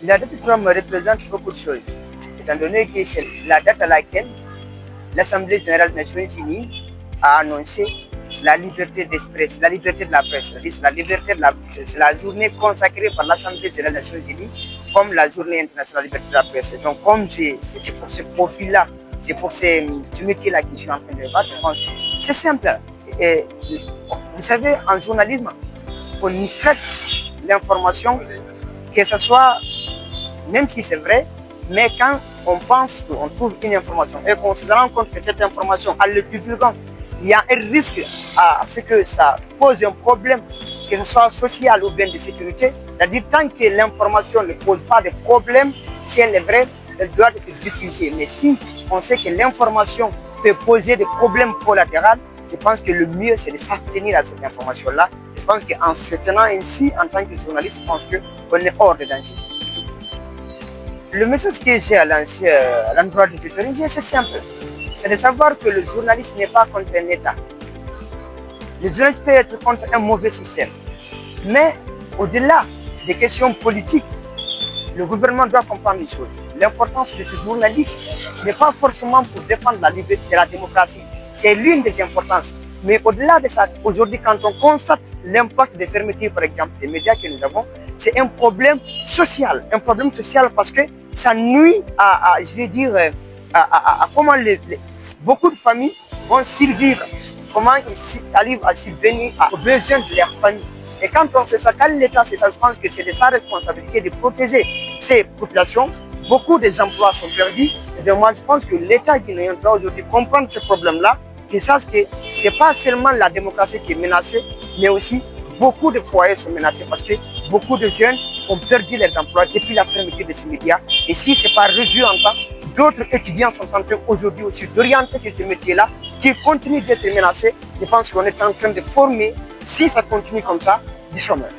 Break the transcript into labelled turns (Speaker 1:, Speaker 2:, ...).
Speaker 1: La date du 3 mai représente beaucoup de choses, étant donné que c'est la date à laquelle l'Assemblée générale des Nations Unies a annoncé la liberté d'expression, la liberté de la presse. C'est la journée consacrée par l'Assemblée générale des Nations Unies comme la journée internationale de la liberté de la presse. Donc, comme c'est pour ce profil-là, c'est pour ce métier-là que je suis en train de voir, c'est simple. Et, vous savez, en journalisme, on traite l'information, que ce soit, même si c'est vrai, mais quand on pense qu'on trouve une information et qu'on se rend compte que cette information, en le divulguant, il y a un risque à ce que ça pose un problème, que ce soit social ou bien de sécurité. C'est-à-dire, tant que l'information ne pose pas de problème, si elle est vraie, elle doit être diffusée. Mais si on sait que l'information peut poser des problèmes collatéraux, je pense que le mieux, c'est de s'abstenir à cette information-là. Je pense qu'en se tenant ainsi, en tant que journaliste, je pense qu'on est hors de danger. Le message que j'ai à lancer à l'endroit des autorités, c'est simple. C'est de savoir que le journaliste n'est pas contre un État. Le journaliste peut être contre un mauvais système. Mais au-delà des questions politiques, le gouvernement doit comprendre les choses. L'importance de ce journaliste n'est pas forcément pour défendre la liberté de la démocratie. C'est l'une des importances. Mais au-delà de ça, aujourd'hui, quand on constate l'impact des fermetures, par exemple, des médias que nous avons, c'est un problème social. Un problème social parce que ça nuit à je vais dire, à comment beaucoup de familles vont survivre, comment ils arrivent à subvenir aux besoins de leur famille. Et quand on sait ça, quand l'État sait ça, je pense que c'est de sa responsabilité de protéger ces populations. Beaucoup des emplois sont perdus. Et moi, je pense que l'État guinéen doit aujourd'hui comprendre ce problème-là, qu'il sache que ce n'est pas seulement la démocratie qui est menacée, mais aussi beaucoup de foyers sont menacés parce que beaucoup de jeunes ont perdu leurs emplois depuis la fermeture de ces médias. Et si ce n'est pas revu en temps, d'autres étudiants sont en train aujourd'hui aussi d'orienter sur ce métier-là qui continue d'être menacé. Je pense qu'on est en train de former, si ça continue comme ça, du chômeurs.